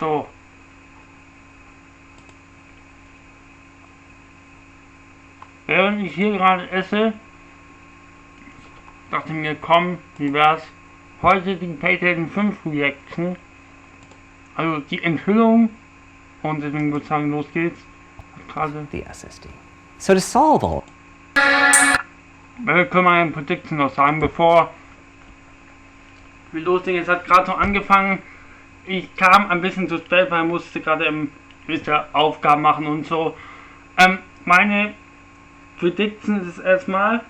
So. Während ich hier gerade esse, dachte mir, komm, wie wär's? Heute die PlayStation 5 Reaction. Also die Enthüllung. Und deswegen würde ich sagen, los geht's. Gerade. The SSD. So to solve all. Wir können mal ein Prediction noch sagen, bevor wir loslegen. Es hat gerade noch angefangen. Ich kam ein bisschen zu spät, weil ich musste gerade Aufgaben machen und so. Meine Prediction ist erstmal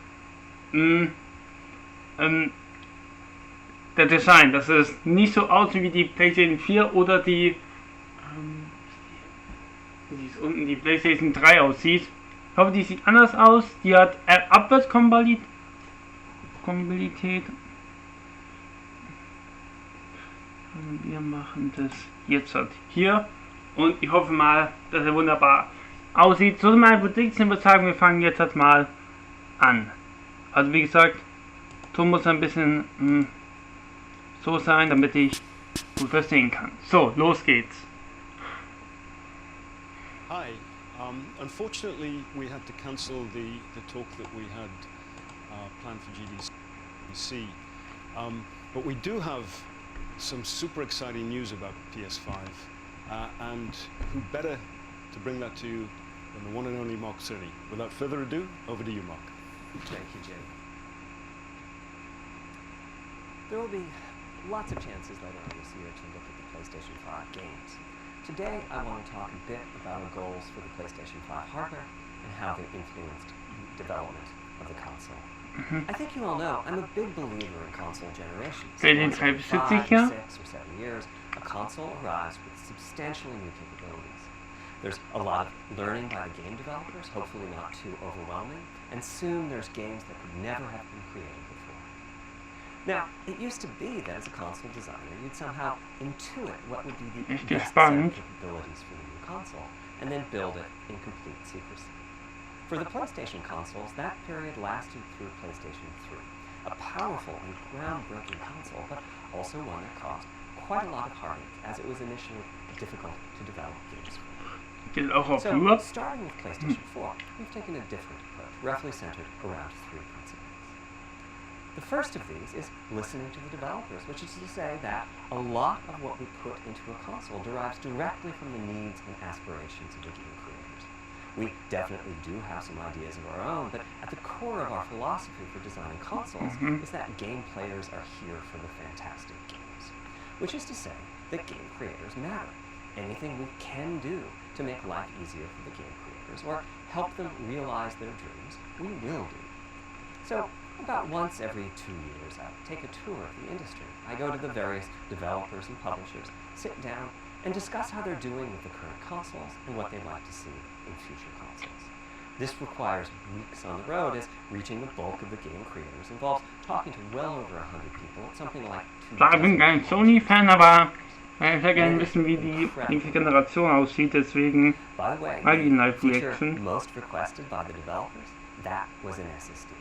der Design, dass es nicht so aussieht wie die PlayStation 4 oder die wie es unten die PlayStation 3 aussieht. Ich hoffe, die sieht anders aus. Die hat Abwärtskompatibilität. Wir machen das jetzt halt hier. Und ich hoffe mal, dass er wunderbar aussieht. So meine Prediction, würde sagen, wir fangen jetzt halt mal an. Also wie gesagt, Ton muss ein bisschen so sein, damit ich gut verstehen kann. So, los geht's. Hi. Unfortunately, we had to cancel the talk that we had planned for GDC. But we do have some super exciting news about PS5. And who better to bring that to you than the one and only Mark Cerny. Without further ado, over to you, Mark. Thank you, Jay. There will be lots of chances later on this year to look at the PlayStation 5 games. Today, I want to talk a bit about our goals for the PlayStation 5 hardware and how they influenced the development of the console. I think you all know I'm a big believer in console generations. Once every 5, 6, or 7 years, a console arrives with substantially new capabilities. There's a lot of learning by the game developers, hopefully not too overwhelming, and soon there's games that could never have been created before. Now, it used to be that as a console designer, you'd somehow intuit what would be the best set of capabilities for the new console, and then build it in complete secrecy. For the PlayStation consoles, that period lasted through PlayStation 3, a powerful and groundbreaking console, but also one that caused quite a lot of heartache, as it was initially difficult to develop games for. So, starting with PlayStation 4, we've taken a different approach, roughly centered around 3 principles. The first of these is listening to the developers, which is to say that a lot of what we put into a console derives directly from the needs and aspirations of the game creators. We definitely do have some ideas of our own, but at the core of our philosophy for designing consoles is that game players are here for the fantastic games. Which is to say that game creators matter. Anything we can do to make life easier for the game creators or help them realize their dreams, we will do. So, about once every 2 years, I take a tour of the industry. I go to the various developers and publishers, sit down, and discuss how they're doing with the current consoles and what they'd like to see in future consoles. This requires weeks on the road, as reaching the bulk of the game creators involves talking to well over 100 people at something like 2 Ich bin kein Sony-Fan, aber ich würde gerne wissen, wie die nächste Generation aussieht, deswegen mal die Live-Reaction. Most requested by the developers, that was an SSD,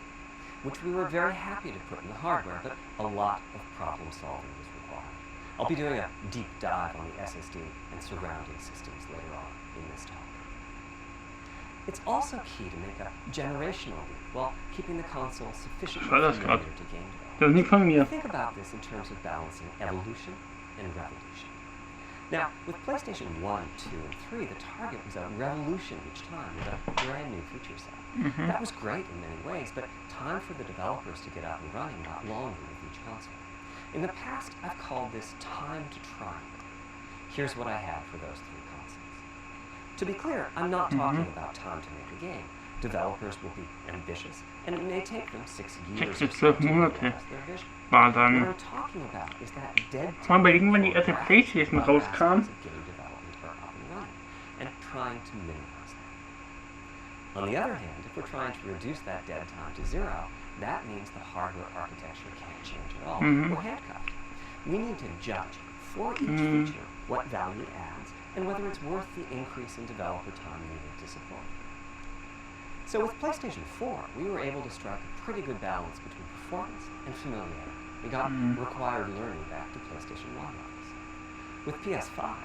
which we were very happy to put in the hardware, but a lot of problem solving was required. I'll be doing a deep dive on the SSD and surrounding systems later on in this talk. It's also key to make a generational leap while keeping the console sufficiently familiar to game developers. Think about this in terms of balancing evolution and revolution. Now, with PlayStation 1, 2, and 3, the target was a revolution each time with a brand new feature set. That was great in many ways, but time for the developers to get up and running got longer with each console. In the past, I've called this time to triumph. Here's what I had for those 3 consoles. To be clear, I'm not talking about time to make a game. Developers will be ambitious, and it may take them 6 years or so to realize their vision. What I'm talking about is that dead time Mal überlegen, wann die erste PlayStation rauskam. of game development are up and running, and trying to minimize that. On the other hand, if we're trying to reduce that dead time to 0, that means the hardware architecture can't change at all. We're handcuffed. We need to judge for each feature what value it adds and whether it's worth the increase in developer time needed to support. So with PlayStation 4, we were able to strike a pretty good balance between performance and familiarity. We got required learning back to PlayStation 1 levels. With PS5,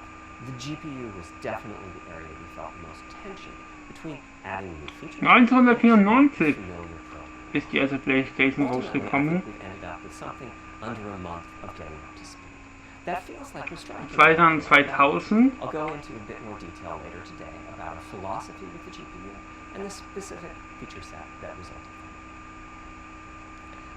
The GPU was definitely the area we felt the most tension between adding new features 1994 familiar programming. ist die erste Playstation Ultimately, I rausgekommen. think we've ended up with something under a month of getting up to speed. That feels like we're striking. Es war dann 2000. I'll go into a bit more detail later today about our philosophy with the GPU and the specific feature set that resulted from it.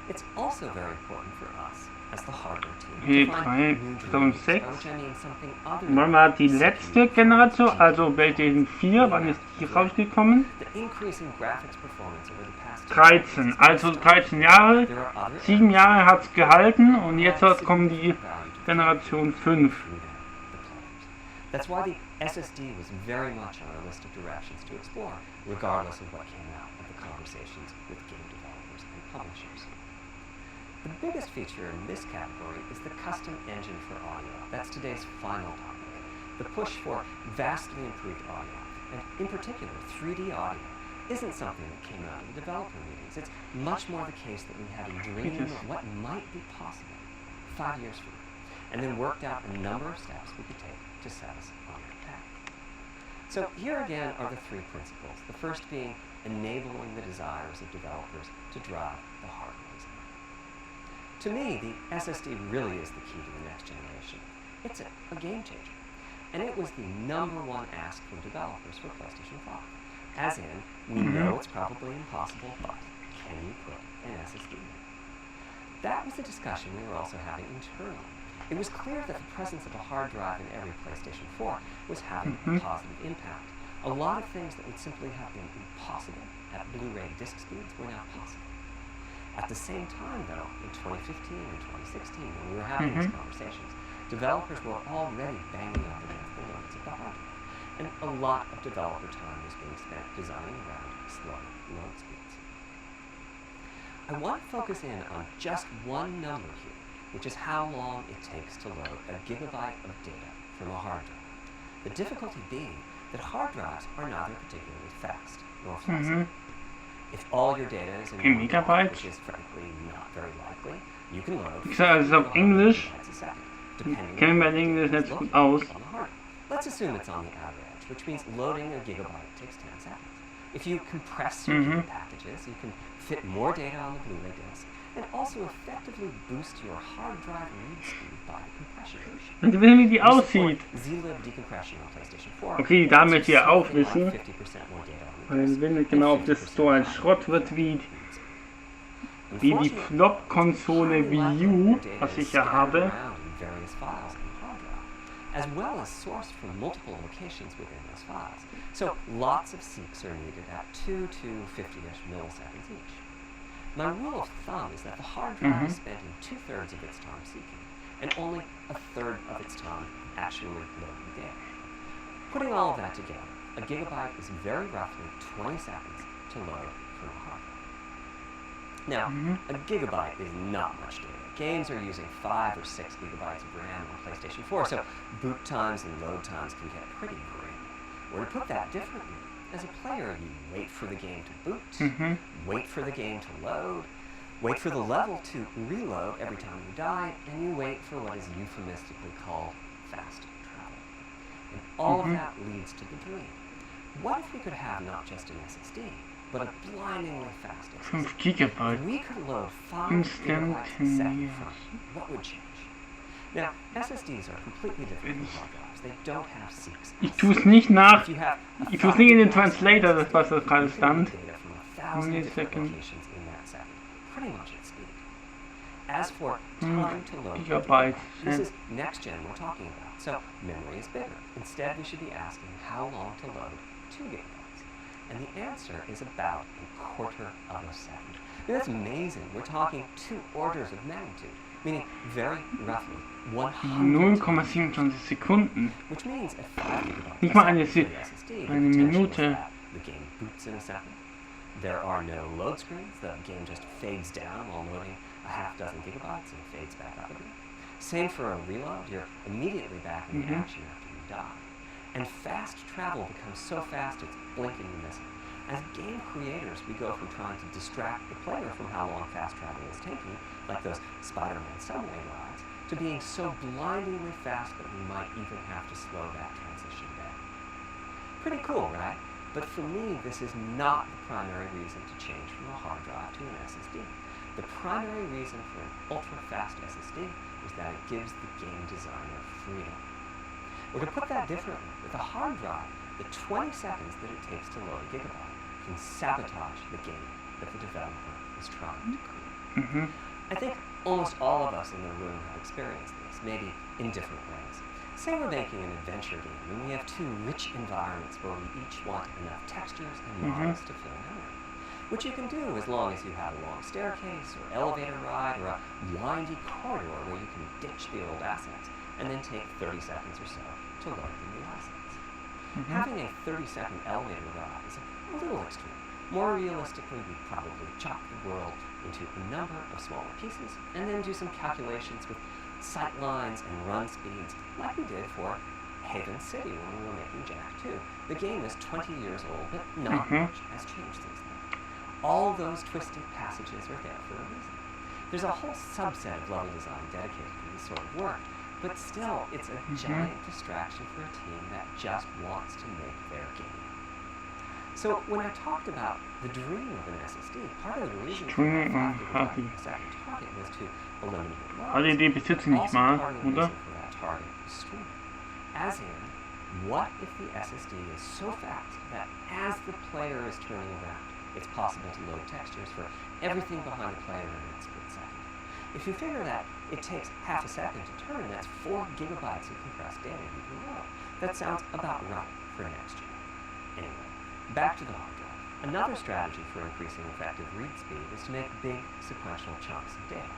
It's also very important for us as the hardware team Hier to find 3, new 2006. dreams, by which I mean something other Wann than war die CPU, letzte Generation? Also GPU, Playstation 4, wann ist die rausgekommen? the increasing graphics performance over the past 13, also 13 Jahre. There are other 7 Jahre hat es gehalten und jetzt areas kommt die of value to Generation 5. through the players. That's why the SSD was very much on our list of directions to explore, regardless of what came out of the conversations with game developers and publishers. The biggest feature in this category is the custom engine for audio. That's today's final topic. The push for vastly improved audio, and in particular 3D audio, isn't something that came out of the developer meetings. It's much more the case that we had a dream of what might be possible 5 years from now, and then worked out a number of steps we could take to set us on that path. So here again are the three principles, the first being enabling the desires of developers to drive the hardware design. To me, the SSD really is the key to the next generation. It's a game changer. And it was the number one ask from developers for PlayStation 5. As in, we know it's probably impossible, but can you put an SSD in? That was a discussion we were also having internally. It was clear that the presence of a hard drive in every PlayStation 4 was having a positive impact. A lot of things that would simply have been impossible at Blu-ray disc speeds were now possible. At the same time, though, in 2015 and 2016, when we were having these conversations, developers were already banging up against the limits of the hard drive, and a lot of developer time was being spent designing around slow load speeds. I want to focus in on just one number here, which is how long it takes to load a gigabyte of data from a hard drive. The difficulty being that hard drives are neither particularly fast nor flexible. If all your data is in In one megabytes? block, which is frankly not very likely, you can load Ich sage es auf Englisch. megabytes a second, depending Kenne on mein Englisch what's nicht gut located aus. on the hard drive. Let's assume it's on the outer edge, which means loading a gigabyte takes 10 seconds. If you compress your data packages, you can fit more data on the Blu-ray disc and also effectively boost your hard drive read speed by compression. Und ich will, wie die We support aussieht. zlib decompression on PlayStation 4. Okay, die Dame möchte ja auch Something like wissen. 50% more data on the Weil ich disc will nicht and genau, ob das 50% so ein higher Schrott wird wie die Unfortunately, Flop-Konsole Wii U, was ich ja habe. As well as sourced from multiple locations within those files. So lots of seeks are needed at 2 to 50-ish milliseconds each. My rule of thumb is that the hard drive is spending 2/3 of its time seeking, and only 1/3 of its time actually loading data. Putting all of that together, a gigabyte is very roughly 20 seconds to load from a hard drive. Now, a gigabyte is not much data. Games are using 5 or 6 gigabytes of RAM on PlayStation 4, so boot times and load times can get pretty grim. Or to put that differently, as a player, you wait for the game to boot, wait for the game to load, wait for the level to reload every time you die, and you wait for what is euphemistically called fast travel. And all of that leads to the dream. What if we could have not just an SSD, but a blindingly fast SSD? 5 Gigabyte. If we could load 5 gigabytes a second from it, what would change? Now, SSDs are completely different from hard drives. They don't have seeks. Ich tue es nicht nach. If you have a Ich tue es nicht in den 5 gigabyte Translator, das was da gerade you can stand. read data from 1,000 different Millisecond. locations in that second, pretty much at speed. As for time to load, Gigabyte. this is next gen we're talking about, so memory is bigger. Instead, we should be asking how long to load 2 gigabytes. And the answer is about 1/4 of a second. I mean, that's amazing. We're talking 2 orders of magnitude, meaning very roughly 100 0,27 Sekunden. which means a 5 gigabyte Nicht mal eine SSD, the eine potential is Minute. that the game boots in a second. There are no load screens. The game just fades down while loading a half dozen gigabytes and fades back up again. Same for a reload. You're immediately back in the action after you die. And fast travel becomes so fast it's blinking and missing. As game creators, we go from trying to distract the player from how long fast travel is taking, like those Spider-Man subway rides, to being so blindingly fast that we might even have to slow that transition down. Pretty cool, right? But for me, this is not the primary reason to change from a hard drive to an SSD. The primary reason for an ultra-fast SSD is that it gives the game designer freedom. Or to put that differently, with a hard drive, the 20 seconds that it takes to load a gigabyte can sabotage the game that the developer is trying to create. I think almost all of us in the room have experienced this, maybe in different ways. Say we're making an adventure game and we have two rich environments where we each want enough textures and models to fill memory, which you can do as long as you have a long staircase or elevator ride or a windy corridor where you can ditch the old assets and then take 30 seconds or so to load the new assets. Having a 30-second elevator ride is a little extreme. More realistically, we'd probably chop the world into a number of smaller pieces and then do some calculations with sight lines and run speeds like we did for Haven City when we were making Jak 2. The game is 20 years old, but not much has changed since then. All those twisted passages are there for a reason. There's a whole subset of level design dedicated to this sort of work, but still, it's a giant distraction for a team that just wants to make their game. So when I talked about the dream of an SSD, part of the reason for that a second target was to eliminate loads. Die besitzen nicht Also mal, part of the oder? reason for that target was streaming. As in, what if the SSD is so fast that as the player is turning around, it's possible to load textures for everything behind the player in a split second? If you figure that it takes half a second to turn, that's 4 gigabytes of compressed data you can load. That sounds about right for next gen. Anyway, back to the hard drive. Another strategy for increasing effective read speed is to make big sequential chunks of data.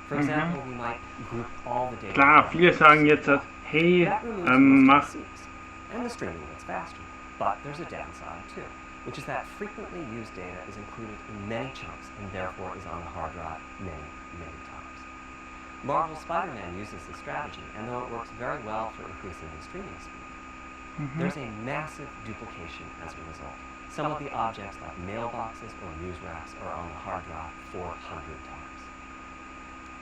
For example, we might group all the data. Klar, viele sagen jetzt, hey, That removes most mach. of the seats, and the streaming gets faster. But there's a downside too, which is that frequently used data is included in many chunks and therefore is on the hard drive many, many times. Marvel Spider-Man uses this strategy, and though it works very well for increasing the streaming speed, there's a massive duplication as a result. Some of the objects like mailboxes or news racks are on the hard drive 400 times.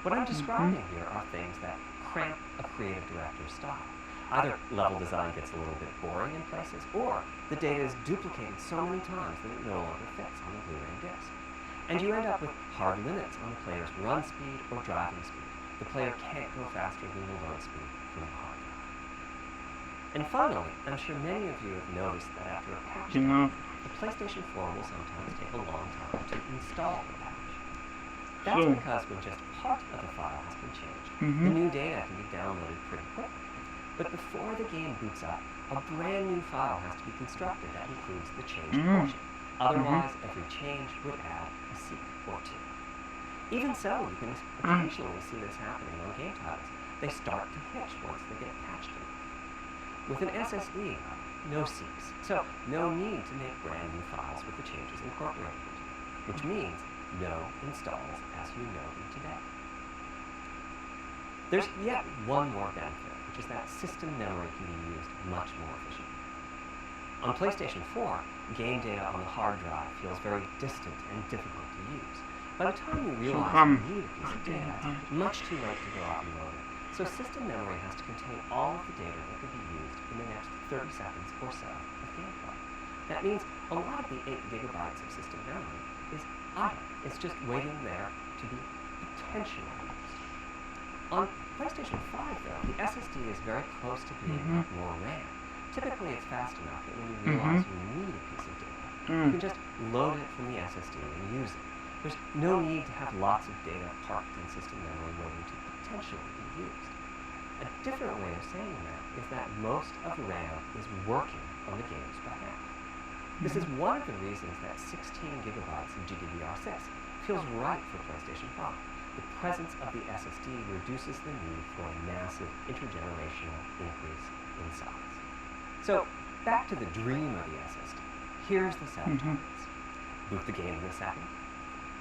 What I'm describing here are things that cramp a creative director's style. Either level design gets a little bit boring in places, or the data is duplicated so many times that it no longer fits on the Blu-ray disc. And you end up with hard limits on the player's run speed or driving speed. The player can't go faster than the load speed from the hard drive. And finally, I'm sure many of you have noticed that after a patch, Genau. the PlayStation 4 will sometimes take a long time to install the patch. That's So. because when just part of the file has been changed, the Mhm. new data can be downloaded pretty quickly. But before the game boots up, a brand new file has to be constructed that includes the changed portion. Otherwise, every change would add a seek or two. Even so, you can occasionally see this happening on game titles. They start to hitch once they get patched in. With an SSD, no seeks, so no need to make brand new files with the changes incorporated into them, which means no installs as you know them today. There's yet one more benefit, which is that system memory can be used much more efficiently. On PlayStation 4, game data on the hard drive feels very distant and difficult to use. By the time you realize RAM. you need a piece of data, it's much too late to go out and load it. So system memory has to contain all of the data that could be used in the next 30 seconds or so of gameplay. That means a lot of the 8 gigabytes of system memory is idle. It's just waiting there to be potentially used. On PlayStation 5, though, the SSD is very close to being like more RAM. Typically, it's fast enough that when you realize you need a piece of data, you can just load it from the SSD and use it. There's no need to have lots of data parked in system memory waiting to potentially be used. A different way of saying that is that most of RAM is working on the game's behalf. This is one of the reasons that 16 gigabytes of GDDR6 feels right for PlayStation 5. The presence of the SSD reduces the need for a massive intergenerational increase in size. So, back to the dream of the SSD. Here's the set of targets. Boot the game in a second.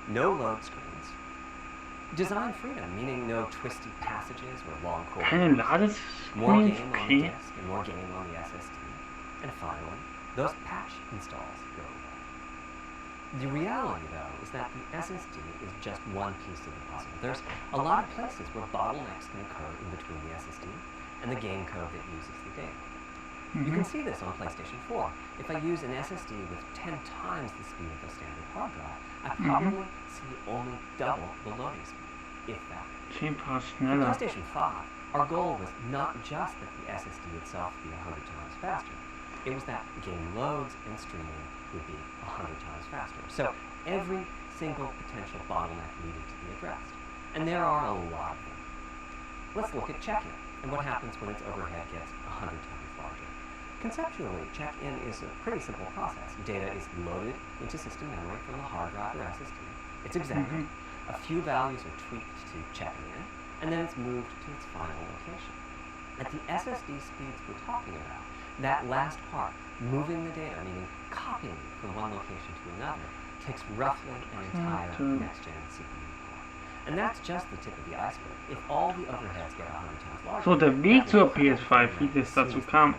No load screens. Design freedom, meaning no twisty passages or long Keine corridors. More Ladescreens, game on the okay. disk and more game on the SSD. And finally, those patch installs go away. The reality, though, is that the SSD is just one piece of the puzzle. There's a lot of places where bottlenecks can occur in between the SSD and the game code that uses the data. You can see this on PlayStation 4. If I use an SSD with 10 times the speed of a standard hard drive, I probably see only double the loading speed, if that. 10 Paar For schneller. PlayStation 5, our goal was not just that the SSD itself be 100 times faster. It was that game loads and streaming would be 100 times faster. So every single potential bottleneck needed to be addressed. And there are a lot of them. Let's look at check-in and what happens when its overhead gets 100 times larger. Conceptually, check-in is a pretty simple process. Data is loaded into system memory from the hard drive or SSD. It's examined. A few values are tweaked to check in, and then it's moved to its final location. At the SSD speeds we're talking about, that last part, moving the data, meaning copying it from one location to another, takes roughly an entire next-gen CPU core. And that's just the tip of the iceberg. If all the overheads get 100 times larger... So, der Weg zur PS5, wie das dazu kam.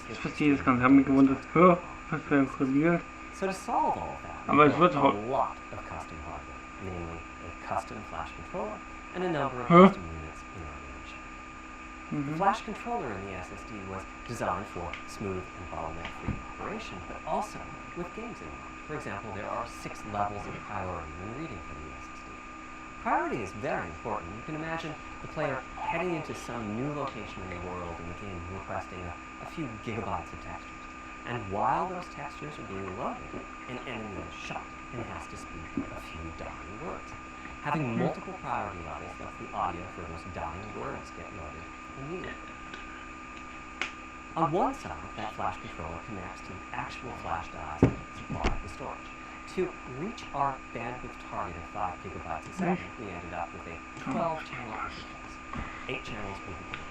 Ich verstehe das Ganze. Ich habe mich gewundert, was für ein Problem. So to solve all of that, Aber we es wird built auch... a lot of custom hardware, namely a custom flash controller and a number of custom units in our range. The flash controller in the SSD was designed for smooth and bottleneck-free operation, but also with games in mind. For example, there are 6 levels of priority when reading from the SSD. Priority is very important. You can imagine the player heading into some new location in the world and the game requesting a few gigabytes of textures. And while those textures are being loaded, an enemy is shot and has to speak a few dying words. Having multiple priority levels lets the audio for those dying words get loaded immediately. On one side, that flash controller connects to the actual flash drives that supply the storage. To reach our bandwidth target of 5 gigabytes a second, we ended up with a 12-channel interface. 8 channels will be clear.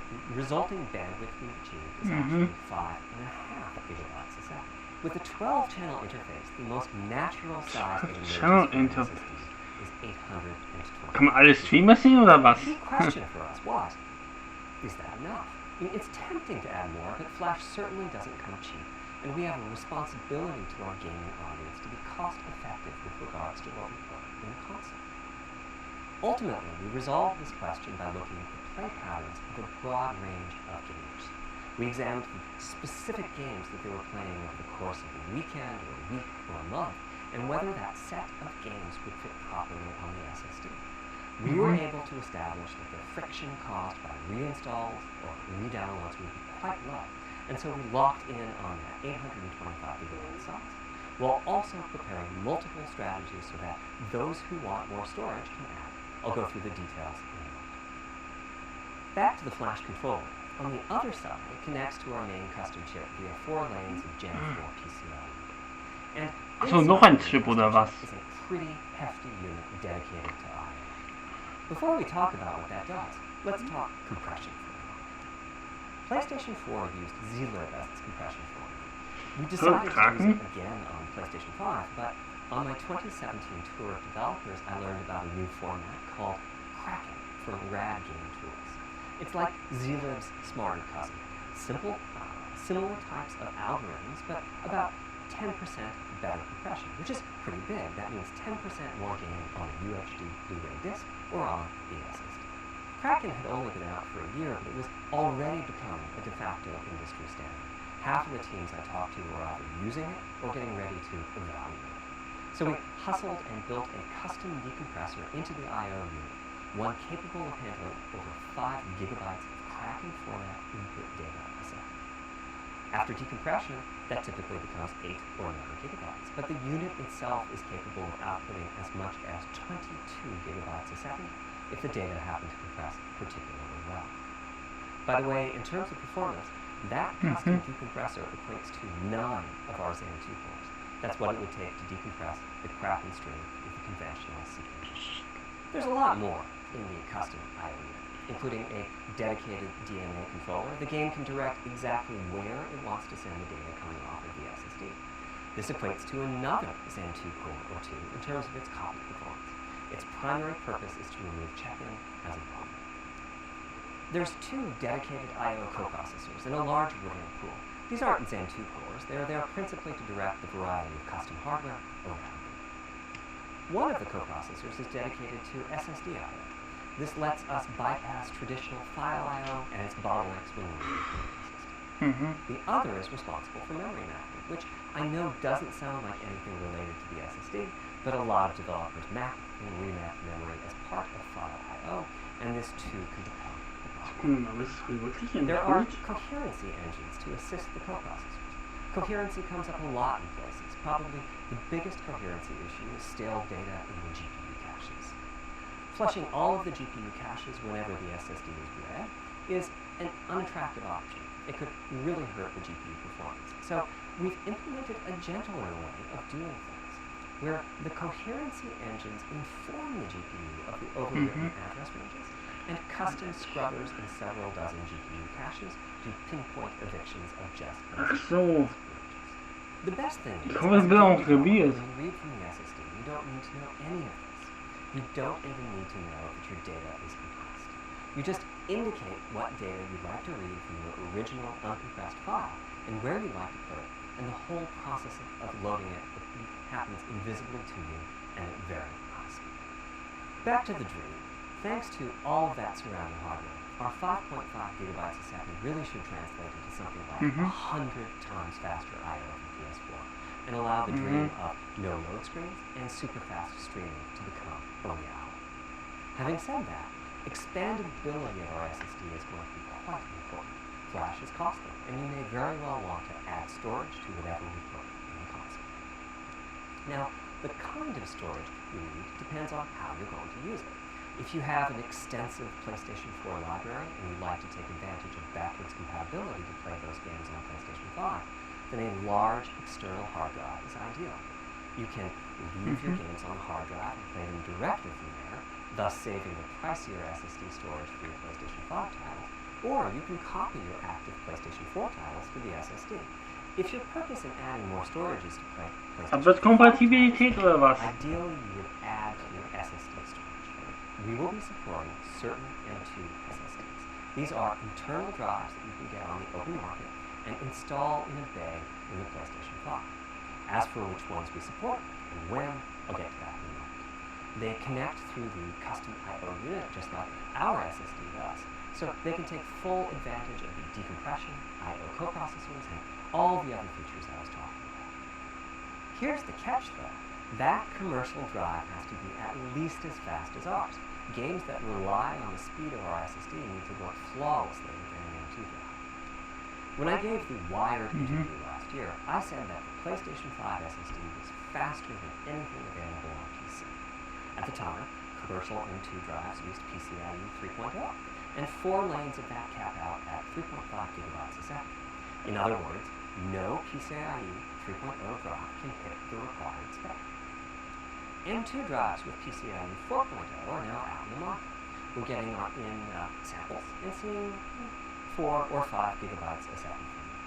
The resulting bandwidth we achieved is actually 5.5 gigabytes a second. With a 12-channel interface, the most natural size that Channel emerges from interface. the system is 820. Kann man alles Streamer sehen oder was? The key question for us was, is that enough? I mean, it's tempting to add more, but Flash certainly doesn't come cheap, and we have a responsibility to our gaming audience to be cost-effective with regards to what we put in the console. Ultimately, we resolved this question by looking at the play patterns of a broad range of gamers. We examined the specific games that they were playing over the course of a weekend or a week or a month, and whether that set of games would fit properly on the SSD. We were able to establish that the friction caused by reinstalls or re-downloads would be quite low, and so we locked in on that 825 gigabyte size, while also preparing multiple strategies so that those who want more storage can add. I'll go through the details in a moment. Back to the flash controller. On the other side, it connects to our main custom chip via 4 lanes of Gen 4 PCIe. And So, noch ein Chip oder was? is a pretty hefty unit dedicated to I/O. Before we talk about what that does, let's talk compression for a moment. PlayStation 4 used zlib as its compression format. We decided to use it again on PlayStation 5, but on my 2017 tour of developers, I learned about a new format called Kraken for RAD game tools. It's like zlib's smarter cousin. Simple, similar types of algorithms, but about 10% better compression, which is pretty big. That means 10% more game on a UHD Blu-ray disc or on the SSD. Kraken had only been out for a year, but it was already becoming a de facto industry standard. Half of the teams I talked to were either using it or getting ready to evaluate it. So we hustled and built a custom decompressor into the I/O unit, one capable of handling over 5 gigabytes of Kraken format input data a second. After decompression, that typically becomes 8 or 9 gigabytes, but the unit itself is capable of outputting as much as 22 gigabytes a second if the data happen to compress particularly well. By the way, in terms of performance, that custom decompressor equates to 9 of our Zen 2 cores. That's what it would take to decompress the Kraken stream with a conventional CPU. There's a lot more in the custom I/O unit, including a dedicated DMA controller. The game can direct exactly where it wants to send the data coming off of the SSD. This equates to another Zen 2 core or 2 in terms of its copy performance. Its primary purpose is to remove check-in as a problem. There's 2 dedicated I/O coprocessors and a large RAM pool. These aren't Zen 2 cores. They're there principally to direct the variety of custom hardware around them. One of the coprocessors is dedicated to SSD I/O. This lets us bypass traditional file I/O and its bottlenecks when we use the system. The other is responsible for memory mapping, which I know doesn't sound like anything related to the SSD, but a lot of developers map and remap memory as part of file I/O, and this too can become a problem. There are coherency engines to assist the coprocessors. Coherency comes up a lot in places. Probably the biggest coherency issue is stale data in the GPU caches. Flushing all of the GPU caches whenever the SSD is read is an unattractive option. It could really hurt the GPU performance. So we've implemented a gentler way of doing things, where the coherency engines inform the GPU of the overwritten address ranges, and custom scrubbers in several dozen GPU caches do pinpoint evictions of just So, the best thing is, Kommer det bli omprobeert? when you read from the SSD, you don't need to know any of this. You don't even need to know that your data is compressed. You just indicate what data you'd like to read from your original uncompressed file and where you'd like to put it, and the whole process of loading it happens invisibly to you and at very high speed. Back to the dream. Thanks to all of that surrounding hardware, our 5.5 gigabytes a second really should translate into something like 100 times faster I/O than PS4, and allow the dream of no load screens and super fast streaming to become a reality. Having said that, expandability of our SSD is going to be quite important. Flash is costly, and you may very well want to add storage to whatever we put in the console. Now, the kind of storage you need depends on how you're going to use it. If you have an extensive PlayStation 4 library and you'd like to take advantage of backwards compatibility to play those games on PlayStation 5, then a large external hard drive is ideal. You can leave your games on the hard drive and play them directly from there, thus saving the pricier SSD storage for your PlayStation 5 titles, or you can copy your active PlayStation 4 titles to the SSD. If your purpose in adding more storage is to play PlayStation 5 Abwärtskompatibilität oder was? ideally you would add to your SSD storage. We will be supporting certain M2 SSDs. These are internal drives that you can get on the open market and install in a bay in the PlayStation 5. As for which ones we support and when, I'll get to that in a moment. They connect through the custom I/O unit just like our SSD does, so they can take full advantage of the decompression, I/O coprocessors, and all the other features I was talking about. Here's the catch though. That commercial drive has to be at least as fast as ours. Games that rely on the speed of our SSD need to work flawlessly with an M2 drive. When I gave the Wired interview last year, I said that the PlayStation 5 SSD was faster than anything available on PC. At the time, commercial M2 drives used PCIe 3.0, and 4 lanes of that cap out at 3.5 gigabytes a second. In other words, no PCIe 3.0 drive can hit the required spec. M2 drives with PCIe 4.0 are now out in the market. We're getting in samples and seeing 4 or 5 gigabytes a second from them.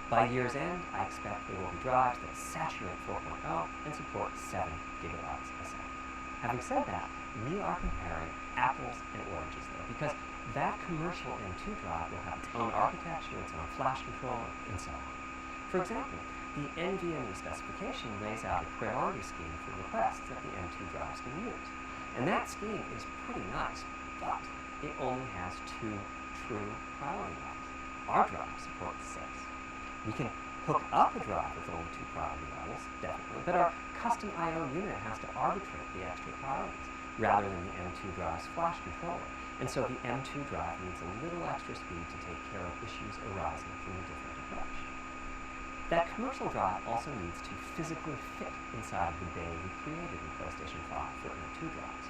By year's end, I expect there will be drives that saturate 4.0 and support 7 gigabytes a second. Having said that, we are comparing apples and oranges though, because that commercial M2 drive will have its own architecture, its own flash controller, and so on. For example, the NVMe specification lays out a priority scheme for requests that the M2 drives can use. And that scheme is pretty nice, but it only has 2 true priority levels. Our drive supports 6. We can hook up a drive with only 2 priority levels, definitely, but our custom I/O unit has to arbitrate the extra priorities, rather than the M2 drive's flash controller. And so the M2 drive needs a little extra speed to take care of issues arising from a different approach. That commercial drive also needs to physically fit inside the bay we created in PlayStation 5 for M2 drives.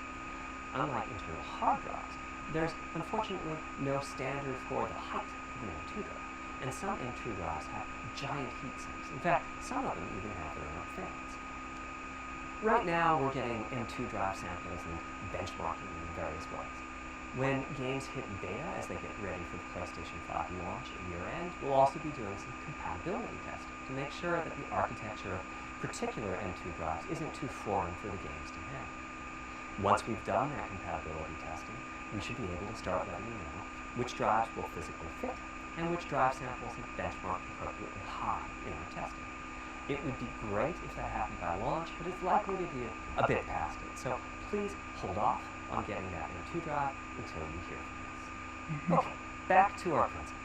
Unlike internal hard drives, there's unfortunately no standard for the height of an M2 drive, and some M2 drives have giant heat sinks. In fact, some of them even have their own fans. Right now, we're getting M2 drive samples and benchmarking in various ways. When games hit beta as they get ready for the PlayStation 5 launch at year-end, we'll also be doing some compatibility testing to make sure that the architecture of particular M2 drives isn't too foreign for the games to handle. Once we've done that compatibility testing, we should be able to start letting you know which drives will physically fit and which drive samples have benchmarked appropriately high in our testing. It would be great if that happened by launch, but it's likely to be a bit past it, so please hold off on getting that M2 drive until you hear from us. Okay, back to our principles.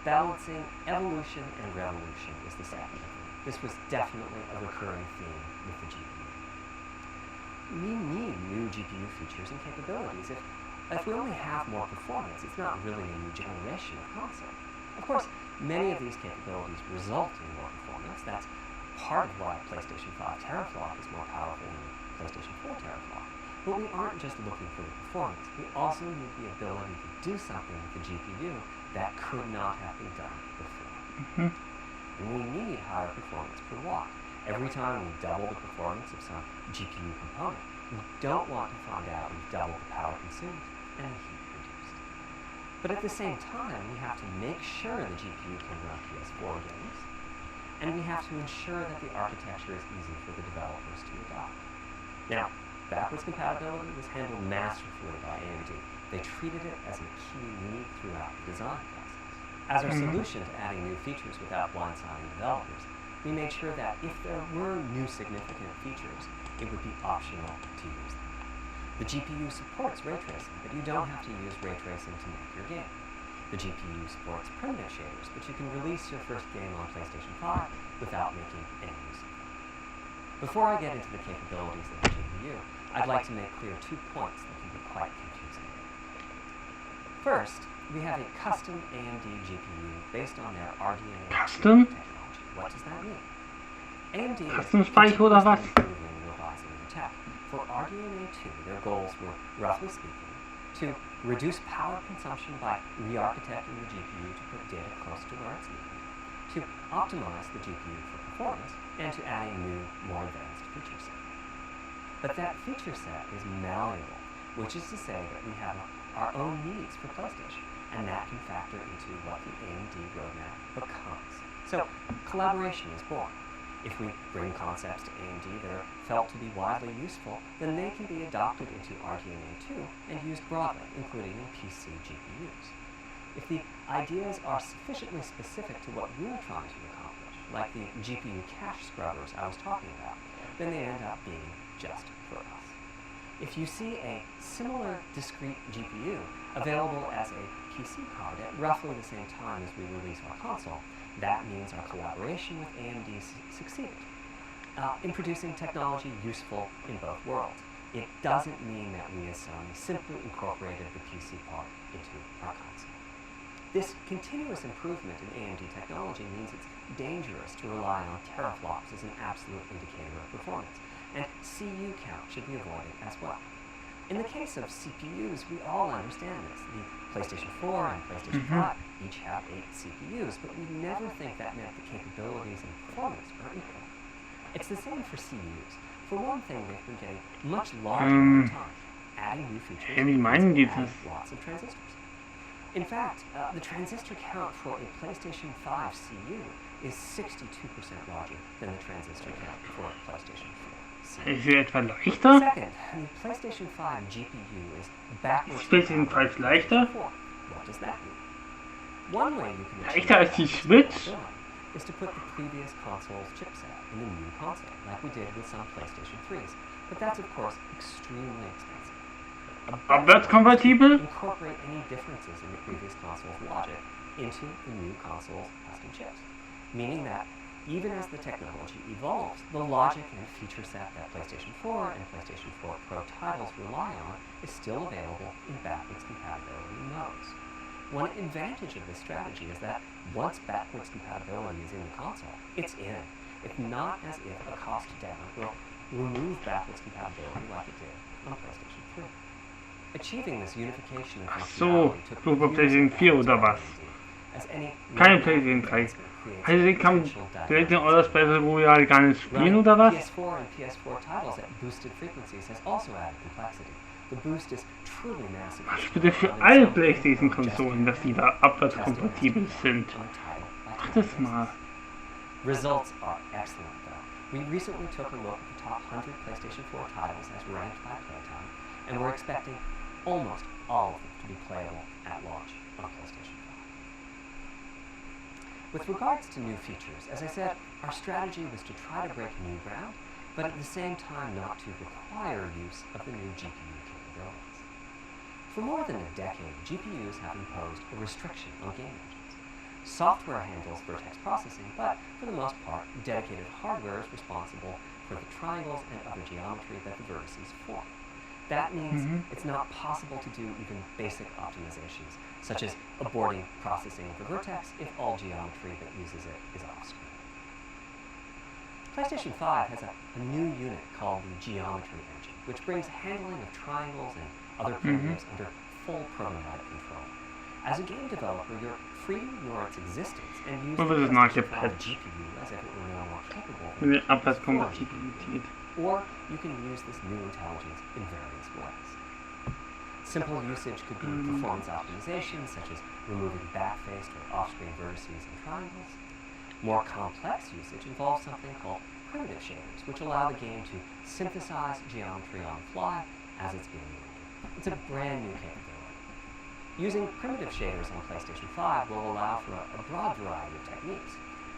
Balancing evolution and revolution is the second of them. This was definitely a recurring theme with the GPU. We need new GPU features and capabilities. If we only have more performance, it's not really a new generation of console. Of course, many of these capabilities result in more performance. That's part of why PlayStation 5 teraflop is more powerful than PlayStation 4 teraflop. But we aren't just looking for the performance. We also need the ability to do something with the GPU that could not have been done before. And we need higher performance per watt. Every time we double the performance of some GPU component, we don't want to find out we've doubled the power consumed and the heat reduced. But at the same time, we have to make sure the GPU can run PS4 games, and we have to ensure that the architecture is easy for the developers to adopt. Now, backwards compatibility was handled masterfully by AMD. They treated it as a key need throughout the design process. As our solution to adding new features without blindsiding developers, we made sure that if there were new significant features, it would be optional to use them. The GPU supports ray tracing, but you don't have to use ray tracing to make your game. The GPU supports primitive shaders, but you can release your first game on PlayStation 5 without making any use of them. Before I get into the capabilities of the GPU, I'd like to make clear 2 points that can be quite confusing. First, we have a custom AMD GPU based on their RDNA Custom? technology. What does that mean? AMD Custom Spike oder was? improving and revising their tech. For RDNA 2, their goals were, roughly speaking, to reduce power consumption by re-architecting the GPU to put data close to where it's needed, to optimize the GPU for performance, and to add a new, more advanced feature set. But that feature set is malleable, which is to say that we have our own needs for PlayStation, and that can factor into what the AMD roadmap becomes. So, collaboration is born. If we bring concepts to AMD that are felt to be widely useful, then they can be adopted into RDNA 2 and used broadly, including in PC GPUs. If the ideas are sufficiently specific to what we're trying to accomplish, like the GPU cache scrubbers I was talking about, then they end up being just for us. If you see a similar discrete GPU available as a PC card at roughly the same time as we release our console, that means our collaboration with AMD succeeded in producing technology useful in both worlds. It doesn't mean that we as Sony simply incorporated the PC part into our console. This continuous improvement in AMD technology means it's dangerous to rely on teraflops as an absolute indicator of performance, and CU count should be avoided as well. In the case of CPUs, we all understand this. The PlayStation 4 and PlayStation 5 each have 8 CPUs, but we never think that meant the capabilities and performance are equal. It's the same for CUs. For one thing, they've been getting much larger over time, adding new features and adding lots of transistors. In fact, the transistor count for a PlayStation 5 CU is 62% larger than the transistor count for a PlayStation 4. Ist sie etwa leichter? Second, the PlayStation 5 GPU is backwards Ist PlayStation 5 leichter? What does that mean? One way you can achieve Leichter als die Switch? is to put the previous console's chipset in the new console, like we did with some PlayStation 3s. But that's, of course, extremely expensive. Abwärtskompatibel? Incorporate any differences in the previous console's logic into the new console's custom chips, meaning that even as the technology evolves, the logic and feature set that PlayStation 4 and PlayStation 4 Pro titles rely on is still available in backwards compatibility modes. One advantage of this strategy is that once backwards compatibility is in the console, it's in. It's not as if a cost down will remove backwards compatibility like it did on PlayStation 3. Achieving this unification of So, functionality took nur bei PlayStation 4 oder was? as any Keine PlayStation 3. Also die kam direkt in euer Special, wo wir halt gar nicht spielen oder was? PS4 and PS4 titles at boosted frequencies has also added complexity. The boost is truly massive. Was bitte für alle PlayStation-Konsolen, dass die da abwärtskompatibel sind? Mach das mal. Results are excellent though. We recently took a look at the top 100 PlayStation 4 titles as ranked by Playtime, and we're expecting almost all of them to be playable at launch on PlayStation 5. With regards to new features, as I said, our strategy was to try to break new ground, but at the same time not to require use of the new GPU capabilities. For more than a decade, GPUs have imposed a restriction on game engines. Software handles vertex processing, but for the most part, dedicated hardware is responsible for the triangles and other geometry that the vertices form. That means it's not possible to do even basic optimizations, such as aborting processing of the vertex if all geometry that uses it is off-screen. PlayStation 5 has a new unit called the Geometry Engine, which brings handling of triangles and other primitives under full programmatic control. As a game developer, you're free to ignore its existence and use the PlayStation 5 GPU as if it were no more capable than Eine Abwärtskompatibilität. or you can use this new intelligence in various ways. Simple usage could be performance optimization, such as removing backfaced or off-screen vertices and triangles. More complex usage involves something called primitive shaders, which allow the game to synthesize geometry on the fly as it's being rendered. It's a brand new capability. Using primitive shaders on PlayStation 5 will allow for a broad variety of techniques,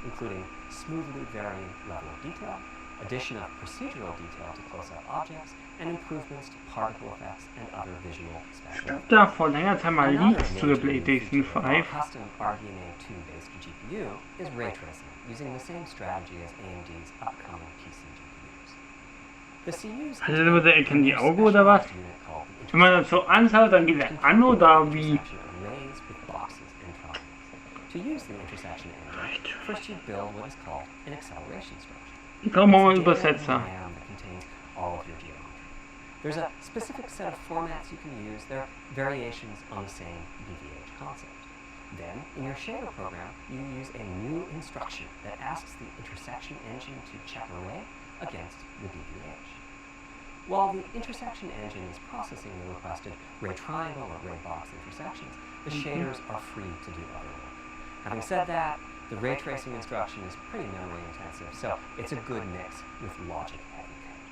including smoothly varying level of detail, addition of procedural detail to close-up objects, and improvements to particle effects and other visual special effects. Da vor längerer Zeit mal Another Leaks zu der major new PlayStation feature of our 5. custom RDNA 2-based GPU is ray tracing, using the same strategy as AMD's upcoming PC GPUs. The CUs Also der erkennt die Augen oder was? Wenn man das so anschaut, dann geht er an oder wie? To use the intersection engine, first you build what is called an acceleration structure. Brauchen wir mal It's data Übersetzer. in RAM that contains all of your geometry. There's a specific set of formats you can use. There are variations on the same BVH concept. Then, in your shader program, you use a new instruction that asks the intersection engine to check array against the BVH. While the intersection engine is processing the requested ray triangle or ray box intersections, the shaders are free to do other work. Having said that, the ray tracing instruction is pretty memory intensive, so it's a good mix with logic heavy code.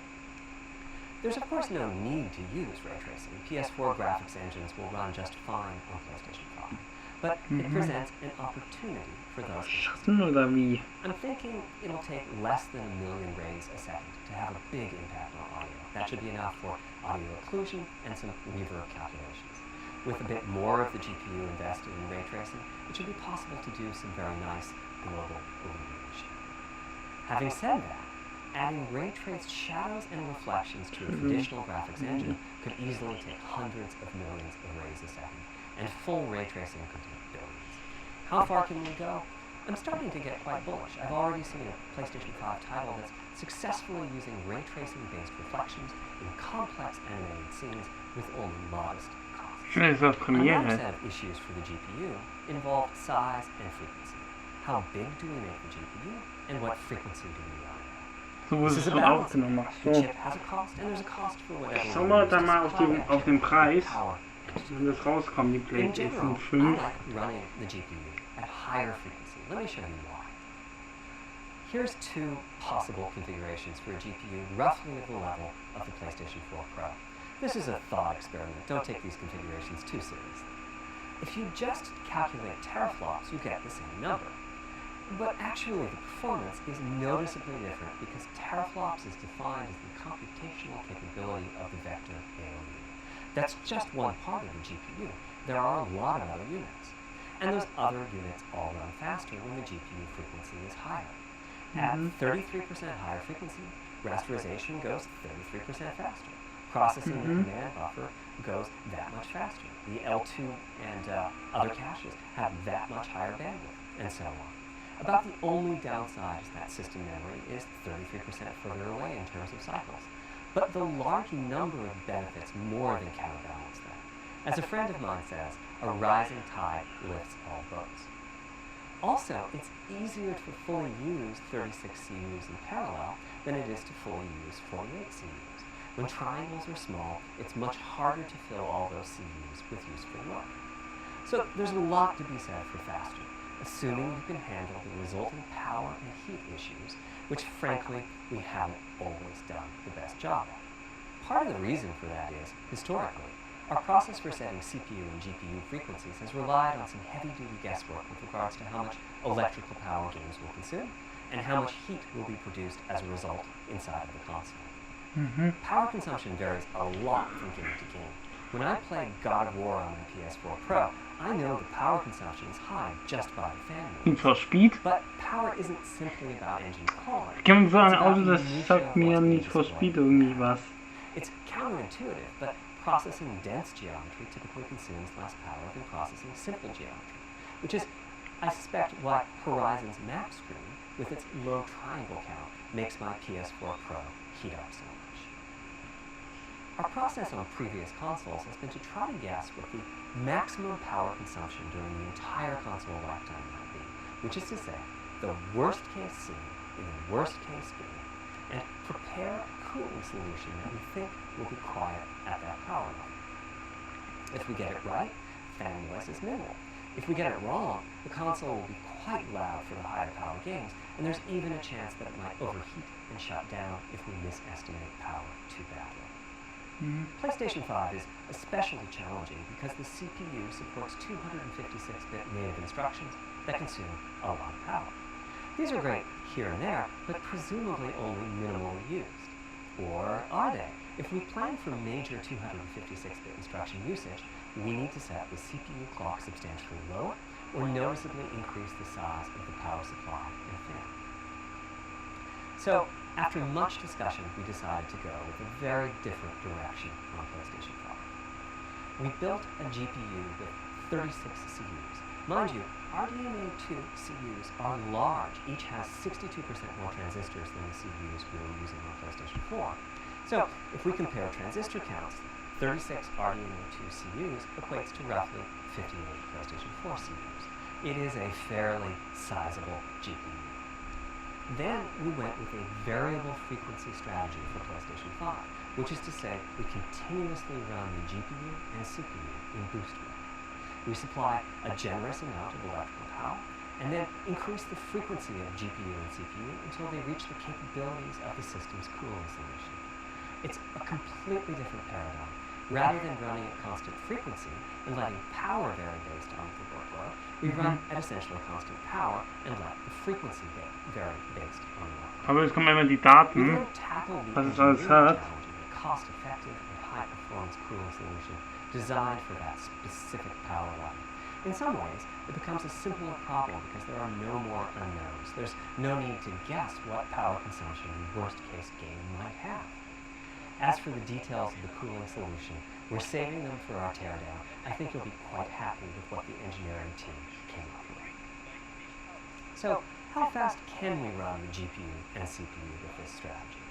There's of course no need to use ray tracing. PS4 graphics engines will run just fine on PlayStation 5, but it presents an opportunity for those interested. Schatten oder wie? I'm thinking it'll take less than 1 million rays a second to have a big impact on audio. That should be enough for audio occlusion and some reverb calculations. With a bit more of the GPU invested in ray tracing, it should be possible to do some very nice global illumination. Having said that, adding ray-traced shadows and reflections to a traditional graphics engine could easily take hundreds of millions of rays a second, and full ray tracing could take billions. How far can we go? I'm starting to get quite bullish. I've already seen a PlayStation 5 title that's successfully using ray tracing-based reflections in complex animated scenes with only modest costs. Das ist auf Another Premiere. set of issues for the GPU involved size and frequency. How big do we make the GPU, and what frequency do we run at? So wurde This es is a schon balance. aufgenommen. Ach The so. chip has a cost, and there's a cost for whatever Schauen wir da mal auf den, supply auf den that chip, Preis, power. wenn das rauskommt, die In general, PlayStation I 5. like running the GPU at higher frequency. Let me show you why. Here's two possible configurations for a GPU roughly at the level of the PlayStation 4 Pro. This is a thought experiment. Don't take these configurations too seriously. If you just calculate teraflops, you get the same number. But actually, the performance is noticeably different because teraflops is defined as the computational capability of the vector ALU. That's just one part of the GPU. There are a lot of other units. And those other units all run faster when the GPU frequency is higher. At 33% higher frequency, rasterization goes 33% faster. Processing the command buffer goes that much faster. The L2 and other caches have that much higher bandwidth, and so on. About the only downside is that system memory is 33% further away in terms of cycles. But the large number of benefits more than counterbalance that. As a friend of mine says, a rising tide lifts all boats. Also, it's easier to fully use 36 CUs in parallel than it is to fully use 48 CUs. When triangles are small, it's much harder to fill all those CUs with useful work. So there's a lot to be said for faster, assuming you can handle the resulting power and heat issues, which frankly, we haven't always done the best job at. Part of the reason for that is, historically, Our process for setting CPU and GPU frequencies has relied on some heavy-duty guesswork with regards to how much electrical power games will consume and how much heat will be produced as a result inside of the console. Power consumption varies a lot from game to game. When I play God of War on my PS4 Pro, I know the power consumption is high just by the fan Need noise. for Speed? But power isn't simply about engine quality. Ich kenne so ein It's about Auto, the das minutia sagt of mir what's being Need for displayed. Speed irgendwie was. It's counterintuitive, but processing dense geometry typically consumes less power than processing simple geometry, which is, I suspect, why Horizon's map screen, with its low triangle count, makes my PS4 Pro heat up so much. Our process on previous consoles has been to try to guess what the maximum power consumption during the entire console lifetime might be, which is to say, the worst case scene in the worst case game, and prepare a cooling solution that we think will be quiet at that power level. If we get it right, fan noise is minimal. If we get it wrong, the console will be quite loud for the higher power games, and there's even a chance that it might overheat and shut down if we misestimate power too badly. PlayStation 5 is especially challenging because the CPU supports 256-bit native instructions that consume a lot of power. These are great here and there, but presumably only minimally used. Or are they? If we plan for major 256-bit instruction usage, we need to set the CPU clock substantially lower or noticeably increase the size of the power supply and fan. So, after much discussion, we decided to go with a very different direction on PlayStation 5. We built a GPU with 36 CUs. Mind you, RDNA 2 CUs are large. Each has 62% more transistors than the CUs we were using on PlayStation 4. So, if we compare transistor counts, 36 RDNA 2 CUs equates to roughly 58 PlayStation 4 CUs. It is a fairly sizable GPU. Then we went with a variable frequency strategy for PlayStation 5, which is to say we continuously run the GPU and CPU in boost mode. We supply a generous amount of electrical power, and then increase the frequency of GPU and CPU until they reach the capabilities of the system's cooling solution. It's a completely different paradigm. Rather than running at constant frequency and letting power vary based on the workload, we run at essentially constant power and let the frequency vary based on the workload. Aber jetzt kommen immer die We Daten, then tackle the was es alles engineering hat. challenge of a cost-effective and high-performance cooling solution designed for that specific power level. In some ways, it becomes a simpler problem because there are no more unknowns. There's no need to guess what power consumption the worst-case game might have. As for the details of the cooling solution, we're saving them for our teardown. I think you'll be quite happy with what the engineering team came up with. So, how fast can we run the GPU and CPU with this strategy?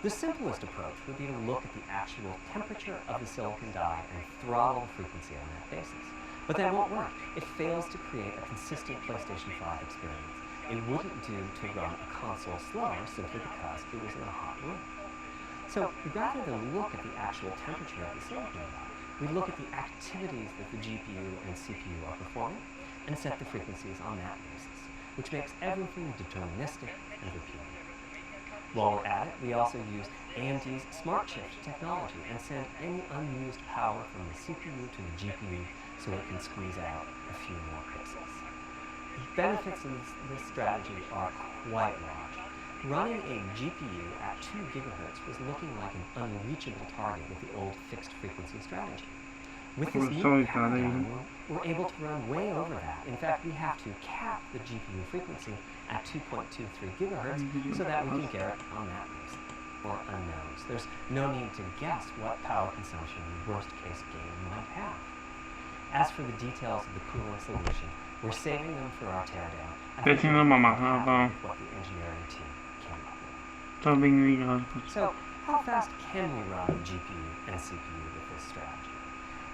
The simplest approach would be to look at the actual temperature of the silicon die and throttle the frequency on that basis. But that won't work. It fails to create a consistent PlayStation 5 experience. It wouldn't do to run a console slower simply because it was in a hot room. So, rather than look at the actual temperature of the silicon die, we look at the activities that the GPU and CPU are performing and set the frequencies on that basis, which makes everything deterministic and repeatable. While we're at it, we also use AMD's SmartShift technology and send any unused power from the CPU to the GPU so it can squeeze out a few more pixels. The benefits of this strategy are quite large. Running a GPU at 2 GHz was looking like an unreachable target with the old fixed frequency strategy. With this new paradigm, we're able to run way over that. In fact, we have to cap the GPU frequency at 2.23 GHz so that we can get it on that basis, or unknowns. There's no need to guess what power consumption the worst-case game might have. As for the details of the cooling solution, we're saving them for our teardown. I think Will ich nochmal machen, we're aber happy with what the engineering team came up with. da bin ich gerade kurz. So, how fast can we run the GPU and CPU with this strategy?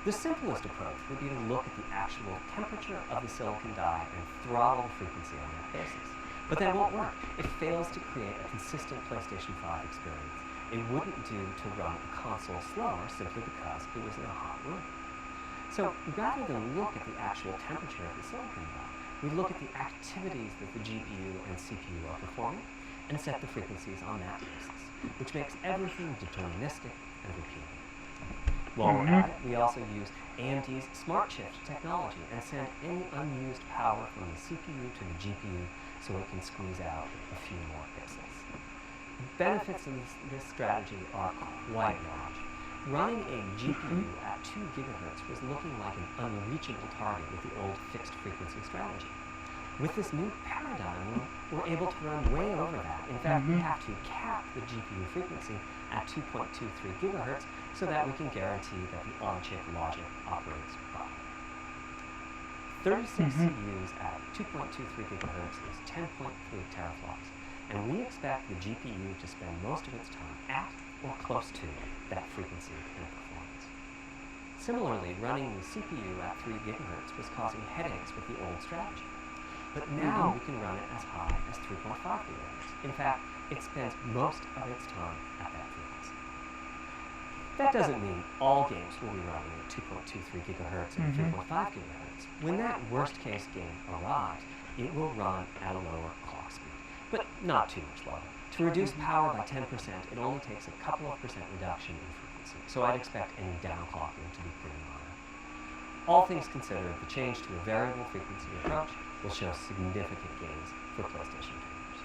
The simplest approach would be to look at the actual temperature of the silicon die and throttle the frequency on that basis. But that won't work. It fails to create a consistent PlayStation 5 experience. It wouldn't do to run a console slower simply because it was in a hot room. So, rather than look at the actual temperature of the silicon die, we look at the activities that the GPU and CPU are performing and set the frequencies on that basis, which makes everything deterministic and repeatable. While we're at it, we also use AMD's Smart Shift technology and send any unused power from the CPU to the GPU so it can squeeze out a few more pixels. The benefits of this strategy are quite large. Running a GPU at 2 gigahertz was looking like an unreachable target with the old fixed frequency strategy. With this new paradigm, we're able to run way over that. In fact, we have to cap the GPU frequency at 2.23 gigahertz so that we can guarantee that the on-chip logic operates properly. 36 CUs at 2.23 gigahertz is 10.3 teraflops, and we expect the GPU to spend most of its time at or close to that frequency and performance. Similarly, running the CPU at 3 gigahertz was causing headaches with the old strategy. But now we can run it as high as 3.5 gigahertz. In fact, it spends most of its time at that frequency. That doesn't mean all games will be running at 2.23 gigahertz and 3.5 gigahertz. When that worst-case game arrives, it will run at a lower clock speed, but not too much lower. To reduce power by 10%, it only takes a couple of percent reduction in frequency, so I'd expect any downclocking to be pretty minor. All things considered, the change to a variable frequency approach will show significant gains for PlayStation gamers.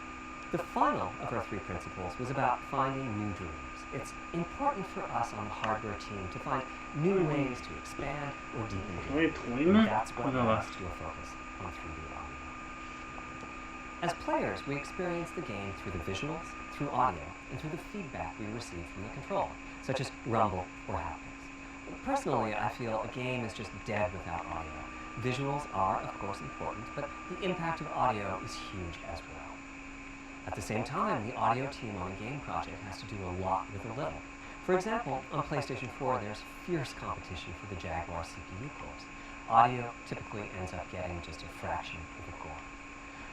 The final of our 3 principles was about finding new dreams. It's important for us on the hardware team to find new ways to expand or deepen gameplay. And that's what led us to a focus on 3D audio. As players, we experience the game through the visuals, through audio, and through the feedback we receive from the controller, such as rumble or haptics. Personally, I feel a game is just dead without audio. Visuals are, of course, important, but the impact of audio is huge as well. At the same time, the audio team on a game project has to do a lot with a little. For example, on PlayStation 4, there's fierce competition for the Jaguar CPU cores. Audio typically ends up getting just a fraction of a core.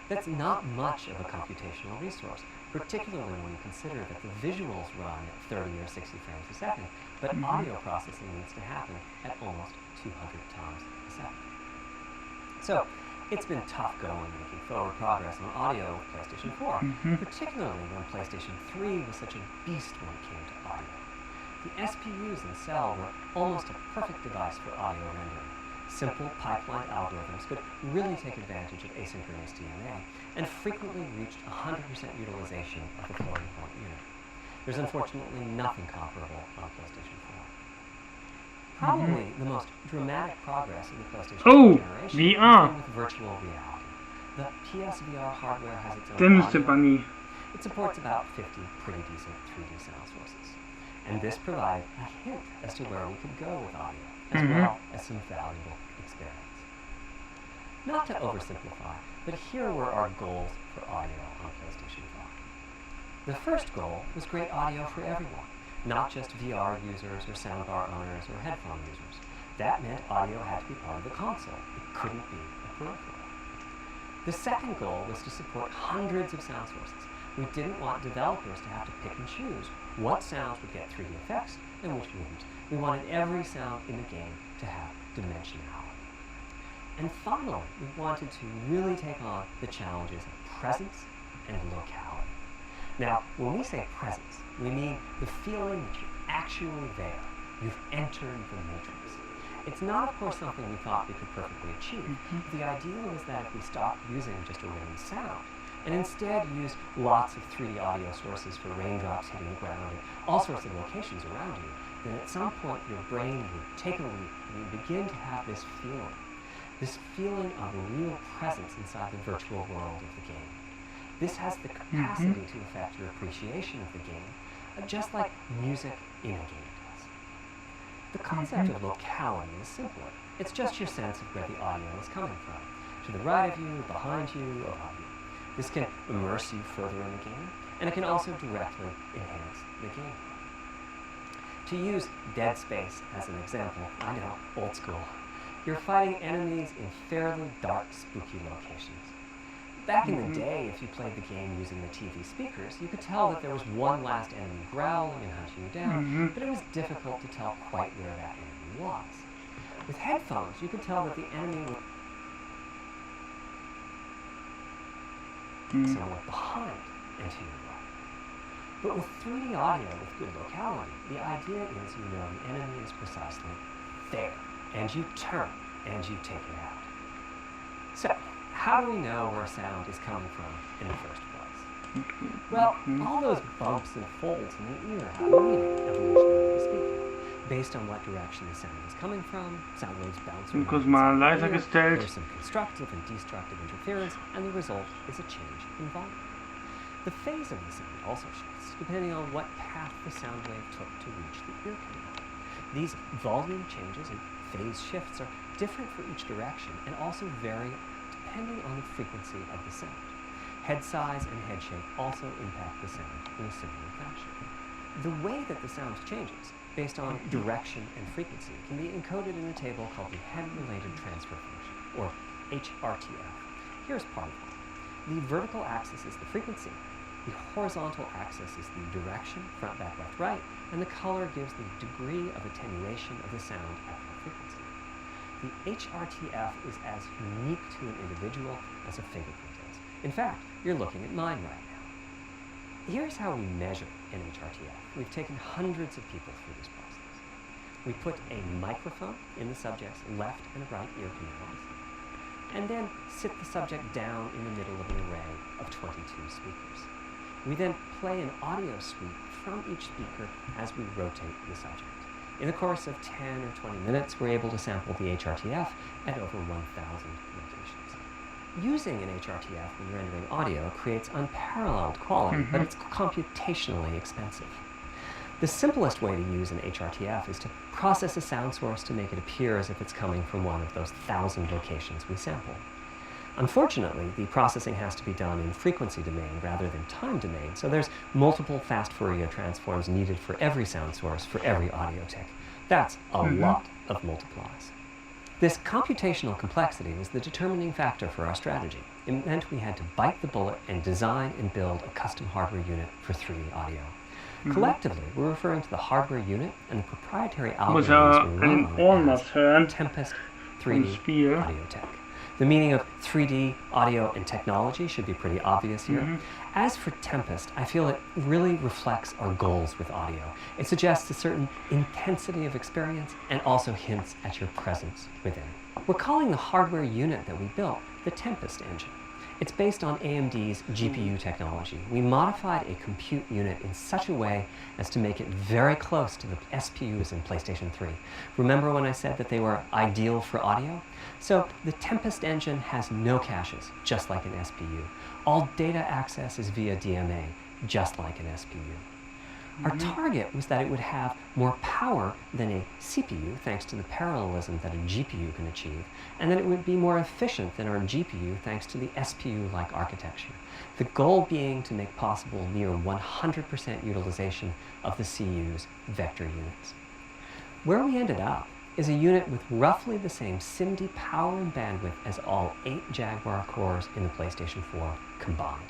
That's not much of a computational resource, particularly when you consider that the visuals run at 30 or 60 frames a second, but audio processing needs to happen at almost 200 times a second. So, it's been tough going making forward progress on audio with PlayStation 4, particularly when PlayStation 3 was such a beast when it came to audio. The SPUs in Cell were almost a perfect device for audio rendering. Simple pipelined algorithms could really take advantage of asynchronous DNA and frequently reached 100% utilization of the floating point unit. There's unfortunately nothing comparable on PlayStation 4. Probably the most dramatic progress in the PlayStation 4 generation VR. has been with virtual reality. The PSVR hardware has its own Dennis audio. Bunny. It supports about 50 pretty decent 3D sound sources. And this provides a hint as to where we could go with audio, as well as some valuable experience. Not to oversimplify, but here were our goals for audio on PlayStation 5. The first goal was great audio for everyone, not just VR users or soundbar owners or headphone users. That meant audio had to be part of the console. It couldn't be a peripheral. The second goal was to support hundreds of sound sources. We didn't want developers to have to pick and choose what sounds would get 3D effects and which wouldn't. We wanted every sound in the game to have dimensionality. And finally, we wanted to really take on the challenges of presence and locality. Now, when we say presence, we mean the feeling that you're actually there. You've entered the matrix. It's not, of course, something we thought we could perfectly achieve. The idea was that if we stopped using just a rain sound, and instead use lots of 3D audio sources for raindrops hitting the ground and all sorts of locations around you, then at some point your brain would take a leap and you begin to have this feeling of a real presence inside the virtual world of the game. This has the capacity to affect your appreciation of the game, just like music in a game does. The concept of locality is simpler. It's just your sense of where the audio is coming from. To the right of you, behind you, above you. This can immerse you further in the game, and it can also directly enhance the gameplay. To use Dead Space as an example, I know, old school, you're fighting enemies in fairly dark, spooky locations. Back in the day, if you played the game using the TV speakers, you could tell that there was one last enemy growling and hunting you down, but it was difficult to tell quite where that enemy was. With headphones, you could tell that the enemy was somewhat behind and to your right. But with 3D audio with good locality, the idea is you know the enemy is precisely there, and you turn, and you take it out. So, how do we know where sound is coming from in the first place? Well, all those bumps and folds in the ear have a meaning, evolutionarily speaking. Based on what direction the sound is coming from, sound waves bounce around. Kurz mal leiser There's gestellt. some constructive and destructive interference, and the result is a change in volume. The phase of the sound also shifts, depending on what path the sound wave took to reach the ear canal. These volume changes and phase shifts are different for each direction and also vary depending on the frequency of the sound. Head size and head shape also impact the sound in a similar fashion. The way that the sound changes, based on direction and frequency, can be encoded in a table called the Head-Related Transfer Function, or HRTF. Here's part of it. The vertical axis is the frequency, the horizontal axis is the direction, front, back, left, right, and the color gives the degree of attenuation of the sound at that frequency. The HRTF is as unique to an individual as a fingerprint is. In fact, you're looking at mine right now. Here's how we measure an HRTF. We've taken hundreds of people through this process. We put a microphone in the subject's left and right ear canals, and then sit the subject down in the middle of an array of 22 speakers. We then play an audio sweep from each speaker as we rotate the subject. In the course of 10 or 20 minutes, we're able to sample the HRTF at over 1,000 rotations. Using an HRTF when rendering audio creates unparalleled quality, but it's computationally expensive. The simplest way to use an HRTF is to process a sound source to make it appear as if it's coming from one of those 1,000 locations we sample. Unfortunately, the processing has to be done in frequency domain rather than time domain, so there's multiple fast Fourier transforms needed for every sound source for every audio tick. That's a lot of multiplies. This computational complexity was the determining factor for our strategy. It meant we had to bite the bullet and design and build a custom hardware unit for 3D audio. Collectively, we're referring to the hardware unit and the proprietary algorithms we run on it as Tempest 3D Audio Tech. The meaning of 3D audio and technology should be pretty obvious here. As for Tempest, I feel it really reflects our goals with audio. It suggests a certain intensity of experience and also hints at your presence within. We're calling the hardware unit that we built the Tempest engine. It's based on AMD's GPU technology. We modified a compute unit in such a way as to make it very close to the SPUs in PlayStation 3. Remember when I said that they were ideal for audio? So the Tempest engine has no caches, just like an SPU. All data access is via DMA, just like an SPU. Our target was that it would have more power than a CPU, thanks to the parallelism that a GPU can achieve, and that it would be more efficient than our GPU, thanks to the SPU-like architecture. The goal being to make possible near 100% utilization of the CU's vector units. Where we ended up is a unit with roughly the same SIMD power and bandwidth as all 8 Jaguar cores in the PlayStation 4 combined.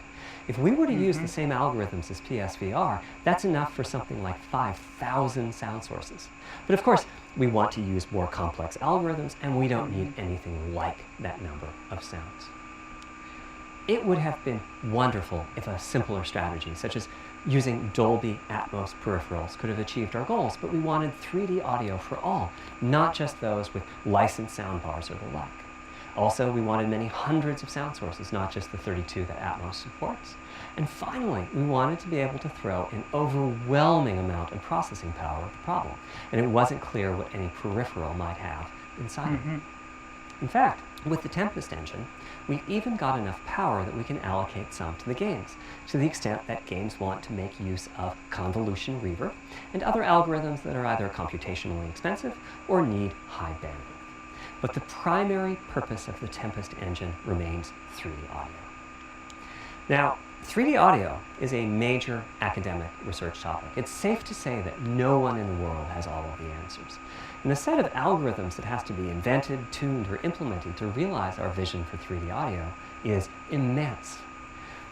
If we were to use the same algorithms as PSVR, that's enough for something like 5,000 sound sources. But of course, we want to use more complex algorithms, and we don't need anything like that number of sounds. It would have been wonderful if a simpler strategy, such as using Dolby Atmos peripherals, could have achieved our goals, but we wanted 3D audio for all, not just those with licensed soundbars or the like. Also, we wanted many hundreds of sound sources, not just the 32 that Atmos supports. And finally, we wanted to be able to throw an overwhelming amount of processing power at the problem, and it wasn't clear what any peripheral might have inside it. In fact, with the Tempest engine, we even got enough power that we can allocate some to the games, to the extent that games want to make use of convolution reverb and other algorithms that are either computationally expensive or need high bandwidth. But the primary purpose of the Tempest engine remains 3D audio. Now, 3D audio is a major academic research topic. It's safe to say that no one in the world has all of the answers. And the set of algorithms that has to be invented, tuned, or implemented to realize our vision for 3D audio is immense.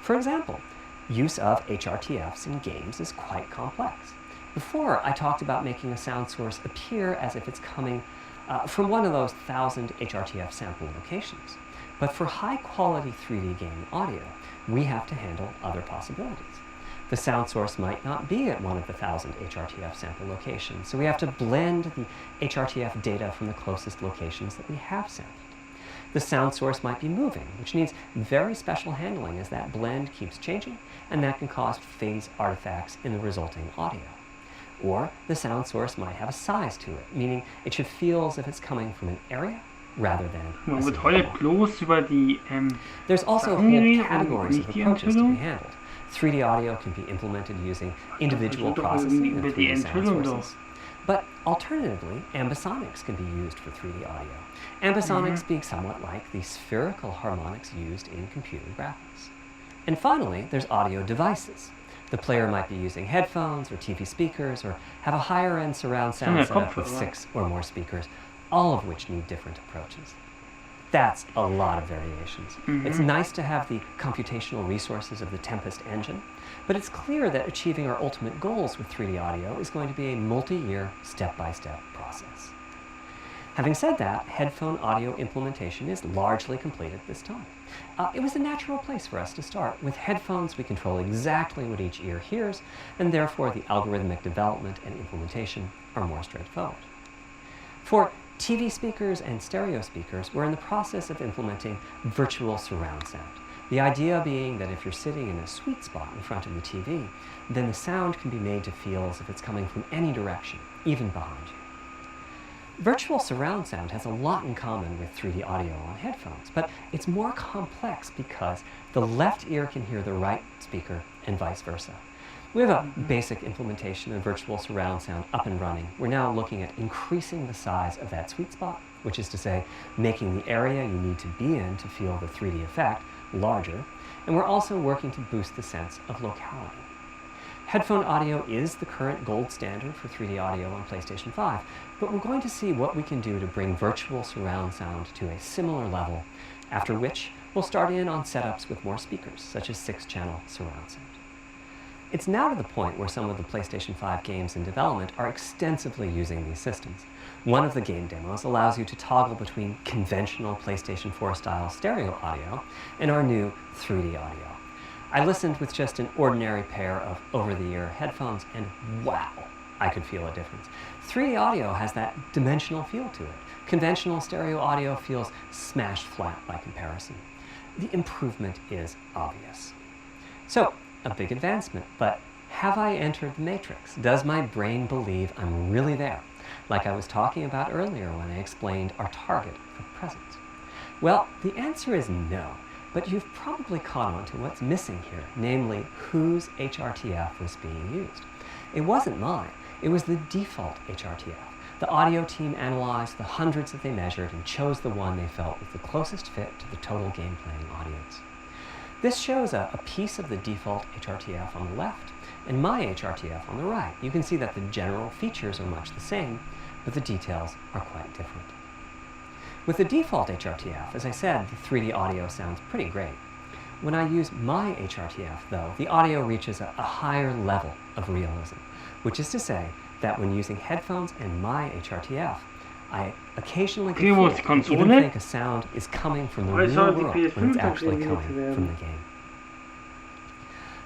For example, use of HRTFs in games is quite complex. Before, I talked about making a sound source appear as if it's coming from one of those 1,000 HRTF sample locations. But for high-quality 3D game audio, we have to handle other possibilities. the sound source might not be at one of the 1,000 HRTF sample locations, so we have to blend the HRTF data from the closest locations that we have sampled. The sound source might be moving, which needs very special handling as that blend keeps changing, and that can cause phase artifacts in the resulting audio. Or the sound source might have a size to it, meaning it should feel as if it's coming from an area rather than Man a wird single heute point. bloß über die There's also Sachen whole geredet und categories of nicht die approaches to be Enthüllung. handled. 3D audio can be implemented using individual doch processing irgendwie and über die 3D sound Enthüllung doch. sources. But alternatively, ambisonics can be used for 3D audio. Ambisonics being somewhat like the spherical harmonics used in computer graphics. And finally, there's audio devices. The player might be using headphones or TV speakers or have a higher-end surround sound Ja, setup with Kopfhörer. 6 or more speakers, all of which need different approaches. That's a lot of variations. It's nice to have the computational resources of the Tempest engine, but it's clear that achieving our ultimate goals with 3D audio is going to be a multi-year, step-by-step process. Having said that, headphone audio implementation is largely complete at this time. It was a natural place for us to start. With headphones, we control exactly what each ear hears, and therefore the algorithmic development and implementation are more straightforward. For TV speakers and stereo speakers, we're in the process of implementing virtual surround sound. The idea being that if you're sitting in a sweet spot in front of the TV, then the sound can be made to feel as if it's coming from any direction, even behind you. Virtual surround sound has a lot in common with 3D audio on headphones, but it's more complex because the left ear can hear the right speaker and vice versa. We have a basic implementation of virtual surround sound up and running. We're now looking at increasing the size of that sweet spot, which is to say, making the area you need to be in to feel the 3D effect larger, and we're also working to boost the sense of locality. Headphone audio is the current gold standard for 3D audio on PlayStation 5, but we're going to see what we can do to bring virtual surround sound to a similar level, after which we'll start in on setups with more speakers, such as 6-channel surround sound. It's now to the point where some of the PlayStation 5 games in development are extensively using these systems. One of the game demos allows you to toggle between conventional PlayStation 4 style stereo audio and our new 3D audio. I listened with just an ordinary pair of over-the-ear headphones and wow, I could feel a difference. 3D audio has that dimensional feel to it. Conventional stereo audio feels smashed flat by comparison. The improvement is obvious. So, a big advancement, but have I entered the matrix? Does my brain believe I'm really there? Like I was talking about earlier when I explained our target for present. Well, the answer is no, but you've probably caught on to what's missing here, namely whose HRTF was being used. It wasn't mine, it was the default HRTF. The audio team analyzed the hundreds that they measured and chose the one they felt was the closest fit to the total game playing audience. This shows a piece of the default HRTF on the left and my HRTF on the right. You can see that the general features are much the same, but the details are quite different. With the default HRTF, as I said, the 3D audio sounds pretty great. When I use my HRTF, though, the audio reaches a higher level of realism, which is to say that when using headphones and my HRTF, I occasionally can feel, even think a sound is coming from the real world when it's actually coming from the game.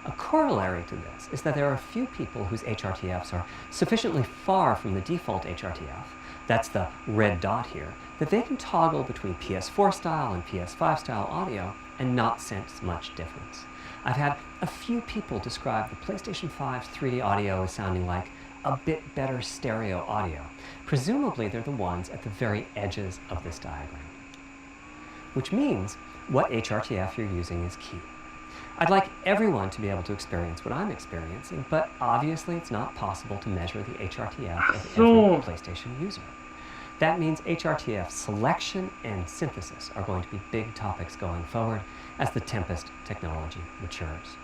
A corollary to this is that there are a few people whose HRTFs are sufficiently far from the default HRTF, that's the red dot here, that they can toggle between PS4 style and PS5 style audio and not sense much difference. I've had a few people describe the PlayStation 5's 3D audio as sounding like a bit better stereo audio. Presumably they're the ones at the very edges of this diagram. Which means what HRTF you're using is key. I'd like everyone to be able to experience what I'm experiencing, but obviously it's not possible to measure the HRTF of every PlayStation user. That means HRTF selection and synthesis are going to be big topics going forward as the Tempest technology matures.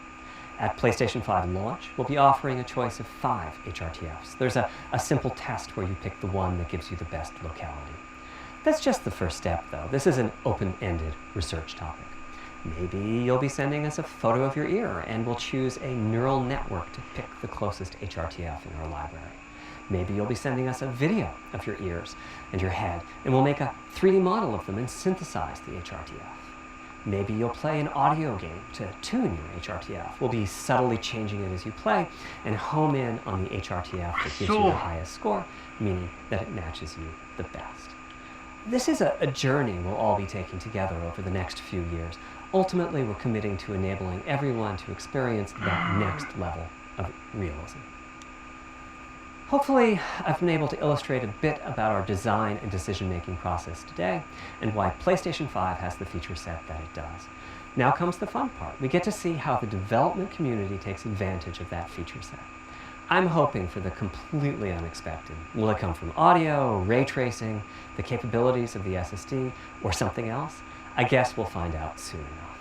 At PlayStation 5 launch, we'll be offering a choice of 5 HRTFs. There's a simple test where you pick the one that gives you the best locality. That's just the first step, though. This is an open-ended research topic. Maybe you'll be sending us a photo of your ear, and we'll choose a neural network to pick the closest HRTF in our library. Maybe you'll be sending us a video of your ears and your head, and we'll make a 3D model of them and synthesize the HRTF. Maybe you'll play an audio game to tune your HRTF. We'll be subtly changing it as you play and home in on the HRTF that gives you the highest score, meaning that it matches you the best. This is a journey we'll all be taking together over the next few years. Ultimately, we're committing to enabling everyone to experience that next level of realism. Hopefully, I've been able to illustrate a bit about our design and decision-making process today and why PlayStation 5 has the feature set that it does. Now comes the fun part. We get to see how the development community takes advantage of that feature set. I'm hoping for the completely unexpected. Will it come from audio, ray tracing, the capabilities of the SSD, or something else? I guess we'll find out soon enough.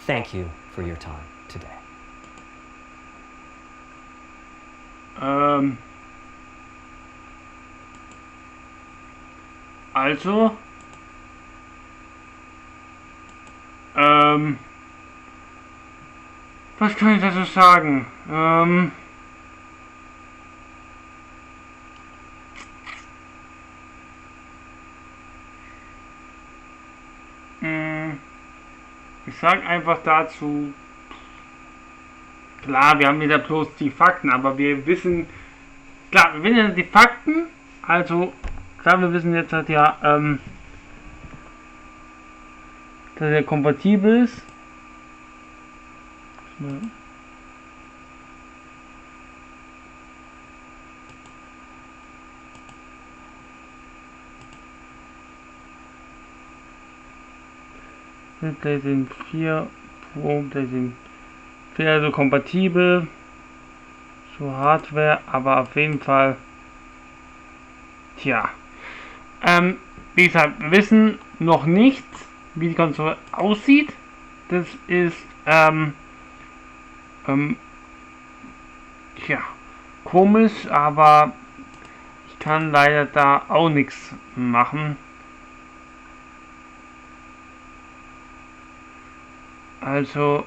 Thank you for your time today. Also, was kann ich dazu sagen? Ich sag einfach dazu, klar, wir haben wieder bloß die Fakten, aber wir wissen, klar, wir wissen ja die Fakten, also, klar, wir wissen jetzt halt ja, dass er kompatibel ist. Mit PlayStation 4 Pro, PlayStation 4, also kompatibel zur Hardware, aber auf jeden Fall, tja, wie gesagt, wir wissen noch nicht, wie die Konsole aussieht. Das ist, tja, komisch, aber ich kann leider da auch nichts machen. Also,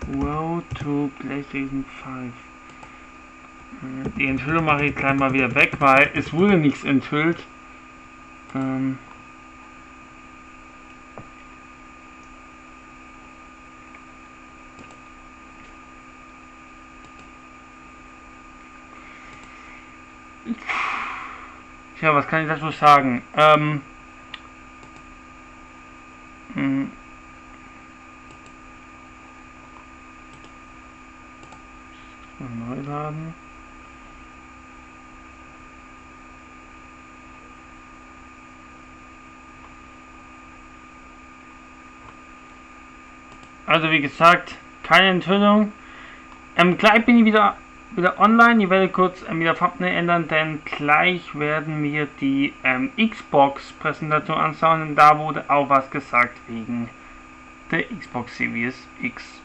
Road to PlayStation 5. Die Enthüllung mache ich gleich mal wieder weg, weil es wurde nichts enthüllt. Tja, was kann ich dazu sagen? Neu laden. Also wie gesagt, keine Enthüllung. Gleich bin ich wieder online. Ich werde kurz wieder Thumbnail ändern, denn gleich werden wir die Xbox Präsentation anschauen. Und da wurde auch was gesagt wegen der Xbox Series X.